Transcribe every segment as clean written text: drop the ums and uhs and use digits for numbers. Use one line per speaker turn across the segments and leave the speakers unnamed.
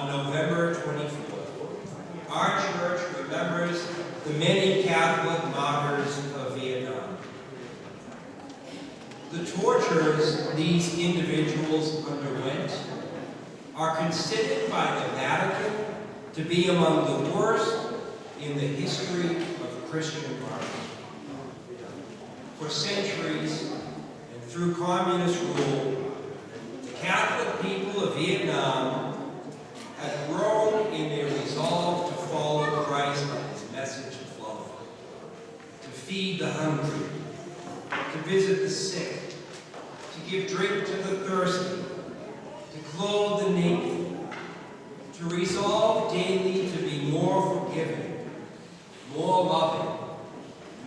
on November 24th. Our church remembers the many Catholic martyrs of Vietnam. The tortures these individuals underwent are considered by the Vatican to be among the worst in the history of Christian martyrdom. For centuries, and through communist rule, the Catholic people of Vietnam have grown in their resolve to follow Christ and his message of love, to feed the hungry, to visit the sick, to give drink to the thirsty, to clothe the naked, to resolve daily to be more forgiving, more loving,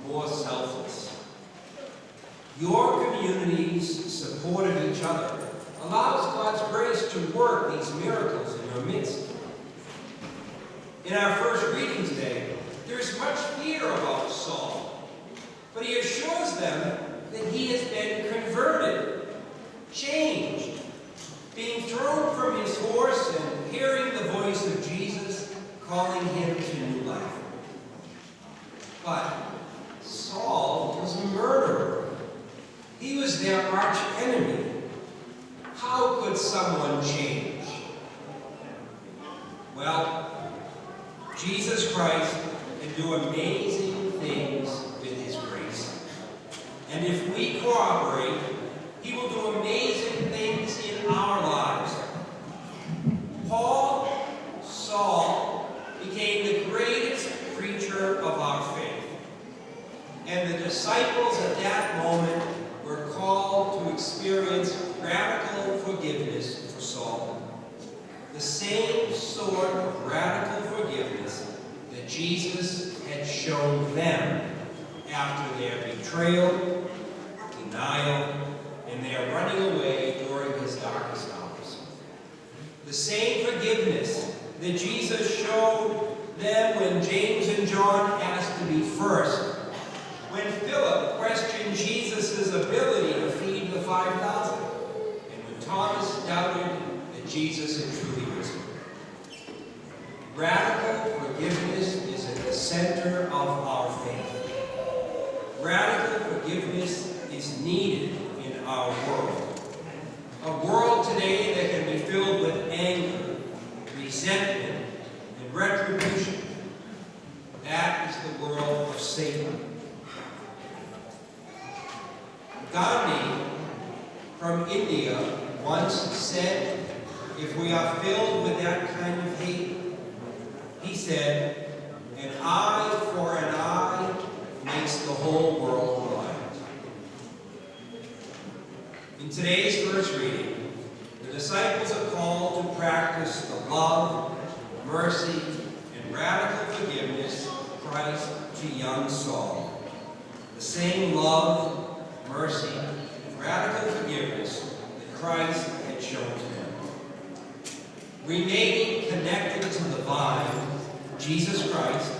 more selfless. Your community's support of each other allows God's grace to work these miracles in your midst. In our first reading today, there is much fear about Saul, but he assures them that he has been converted, changed, being thrown from his horse and hearing the voice of Jesus calling him to new life. But Saul was a murderer. He was their arch enemy. How could someone change? Well, Jesus Christ can do amazing things with his grace. And if we cooperate, he will do amazing things in our lives. Saul, became the greatest preacher of our faith. And the disciples at that moment were called to experience radical forgiveness for Saul. The same sort of radical forgiveness that Jesus had shown them after their betrayal, denial, and their running away during his darkest hours. The same forgiveness that Jesus showed them when James and John asked to be first, when Philip questioned Jesus' ability to feed the 5,000, and when Thomas doubted that Jesus had truly risen. Radical forgiveness is at the center of our faith. Radical forgiveness is needed in our world. A world today that can be filled with anger, resentment, and retribution. That is the world of Satan. Gandhi from India once said, if we are filled with that kind of hate, he said, an eye for an eye makes the whole world blind. In today's first reading, the disciples are called to practice the love, mercy, and radical forgiveness of Christ to young Saul. The same love, mercy, and radical forgiveness that Christ had shown to them. Remaining connected to the vine, Jesus Christ,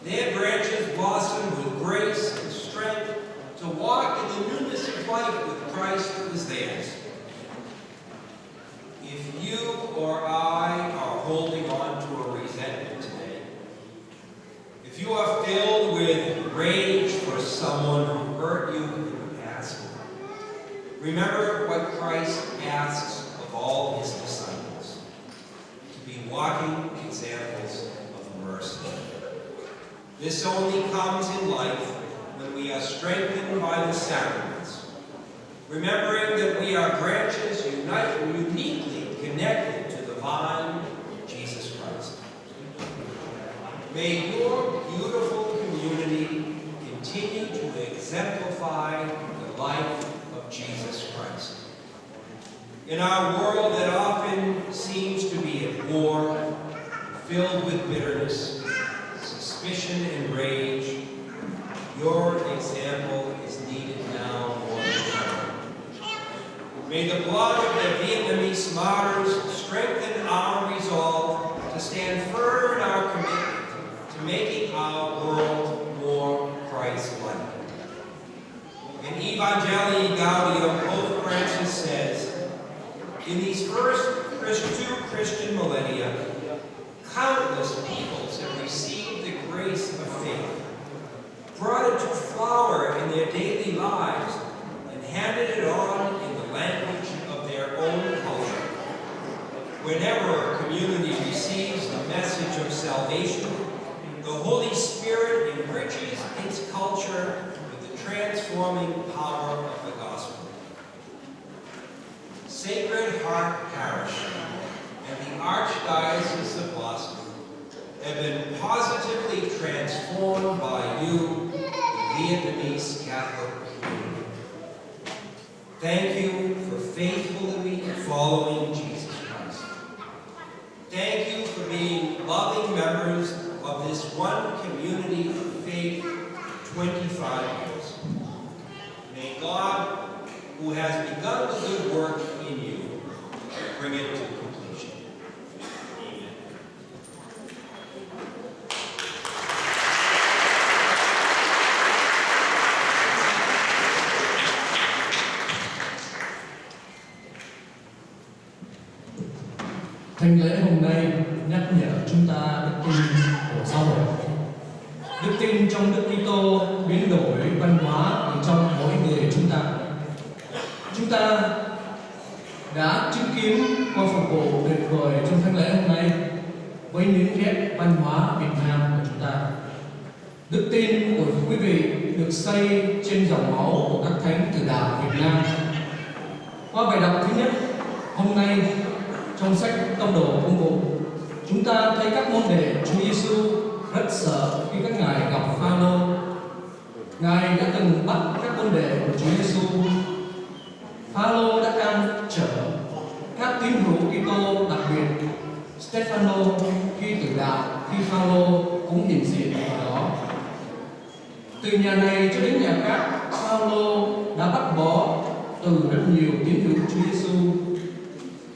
their branches blossom with grace and strength to walk in the newness of life with Christ who is theirs. If you or I are holding on to a resentment today, if you are filled with rage for someone who hurt you in the past, remember what Christ asks of all his disciples, to be walking examples of mercy. This only comes in life when we are strengthened by the sacraments, remembering that we are branches uniquely connected to the vine, Jesus Christ. May your beautiful community continue to exemplify the life of Jesus Christ. In our world that often seems to be at war, filled with bitterness, suspicion, and rage, your example is needed now more than ever. May the blood of the Vietnamese martyrs strengthen our resolve to stand firm in our commitment to making our world more Christ-like. In Evangelii Gaudium, Pope Francis says, in these first two Christian millennia, community receives the message of salvation, the Holy Spirit enriches its culture with the transforming power of the gospel. Sacred Heart Parish and the Archdiocese of Boston have been positively transformed by you, the Vietnamese Catholic community. Thank you for faithfully following Jesus Christ. Thank you for being loving members of this one community of faith 25 years. May God, who has begun the good work in you, bring it to completion. Amen.
Thánh lễ hôm nay nhắc nhở chúng ta đức tin của giáo hội. Đức tin trong Đức Kitô biến đổi văn hóa ở trong mỗi người chúng ta. Chúng ta đã chứng kiến qua phục vụ tuyệt vời trong thánh lễ hôm nay với những nét văn hóa Việt Nam của chúng ta. Đức tin của quý vị được xây trên dòng máu của các thánh tử đạo Việt Nam. Qua bài đọc thứ nhất hôm nay trong sách Tông đồ Công vụ, chúng ta thấy các môn đệ Chúa Giêsu rất sợ khi các ngài gặp Phao-lô. Ngài đã từng bắt các môn đệ của Chúa Giêsu. Phao-lô đã can trở các tín hữu Kitô, đặc biệt Stephanos khi tử đạo, khi Phao-lô cũng hiện diện ở đó. Từ nhà này cho đến nhà khác, Phao-lô đã bắt bó từ rất nhiều tín hữu Chúa Giêsu.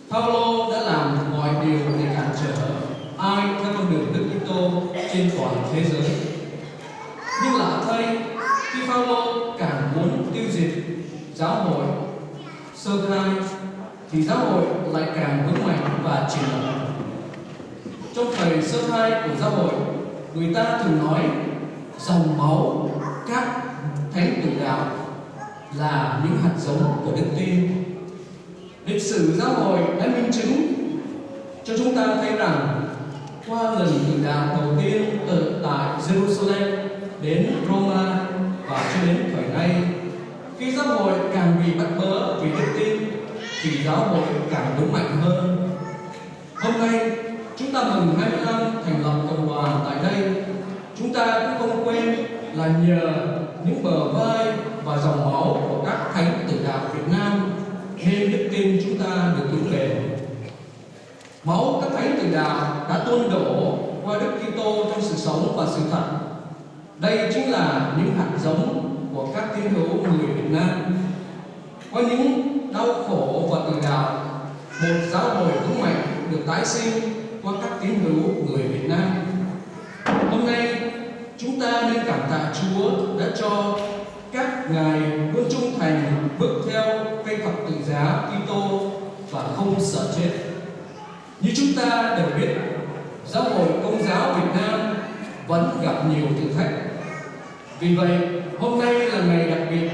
Phao-lô đã làm mọi điều để cản trở ai theo con đường Đức Kitô trên toàn thế giới. Nhưng lạ thay, khi Phao-lô càng muốn tiêu diệt giáo hội sơ khai, thì giáo hội lại càng vững mạnh và triển vọng. Trong thời sơ khai của giáo hội, người ta thường nói dòng máu các thánh tử đạo là những hạt giống của đức tin. Lịch sử giáo hội đã minh chứng cho chúng ta thấy rằng qua lần tử đạo đầu tiên từ tại Jerusalem đến Roma và cho đến thời nay, khi giáo hội càng bị bắt bớ vì đức tin thì giáo hội càng vững mạnh hơn. Hôm nay chúng ta mừng 20 năm thành lập cộng đoàn tại đây. Chúng ta cũng không quên là nhờ những bờ vai và dòng máu của các thánh tử đạo Việt Nam nên đức tin chúng ta được vững bền. Máu các thánh tử đạo đã tuôn đổ qua Đức Kitô trong sự sống và sự thật. Đây chính là những hạt giống của các tín hữu người Việt Nam. Qua những đau khổ và tử đạo, một giáo hội vững mạnh được tái sinh qua các tín hữu người Việt Nam. Hôm nay chúng ta nên cảm tạ Chúa đã cho các ngài luôn trung thành bước theo cây thập tự giá Kitô và không sợ chết. Như chúng ta đều biết, giáo hội Công giáo Việt Nam vẫn gặp nhiều thử thách. Vì vậy, hôm nay là ngày đặc biệt,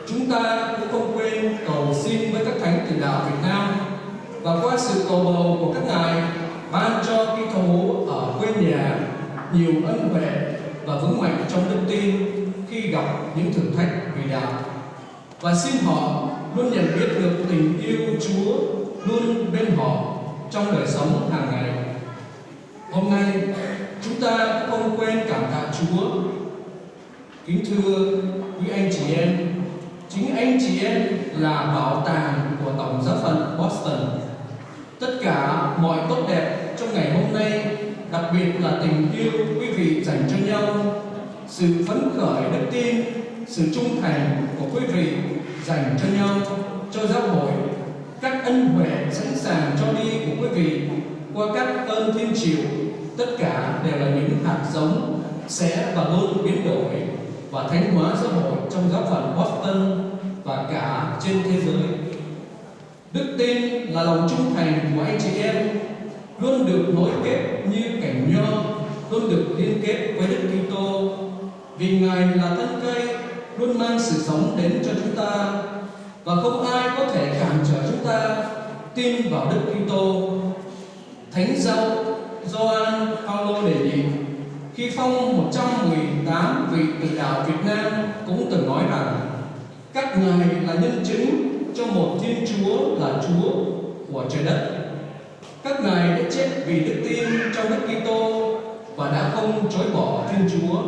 chúng ta cũng không quên cầu xin với các thánh tử đạo Việt Nam và qua sự cầu bầu của các ngài ban cho Kitô hữu ở quê nhà nhiều ân huệ và vững mạnh trong đức tin khi gặp những thử thách vì đạo, và xin họ luôn nhận biết được tình yêu Chúa luôn bên họ trong đời sống hàng ngày. Hôm nay chúng ta cũng không quên cảm tạ Chúa. Kính thưa quý anh chị em, chính anh chị em là bảo tàng của Tổng giáo phận Boston. Tất cả mọi tốt đẹp trong ngày hôm nay, đặc biệt là tình yêu quý vị dành cho nhau, sự phấn khởi đức tin, sự trung thành của quý vị dành cho nhau, cho giáo hội, các ân huệ sẵn sàng cho đi của quý vị qua các ơn thiên triều, tất cả đều là những hạt giống sẽ và luôn biến đổi và thánh hóa giáo hội trong giáo phận Boston và cả trên thế giới. Đức tin là lòng trung thành của anh chị em luôn được nối kết như cành nho, luôn được liên kết với Đức Kitô, vì Ngài là thân cây luôn mang sự sống đến cho chúng ta, và không ai có thể cản trở chúng ta tin vào Đức Kitô. Thánh dâu Gioan Phaolô đề nghị khi phong 118 vị từ đạo Việt Nam cũng từng nói rằng các ngài là nhân chứng cho một Thiên Chúa là Chúa của trời đất. Các ngài đã chết vì đức tin trong Đức Kitô và đã không chối bỏ Thiên Chúa.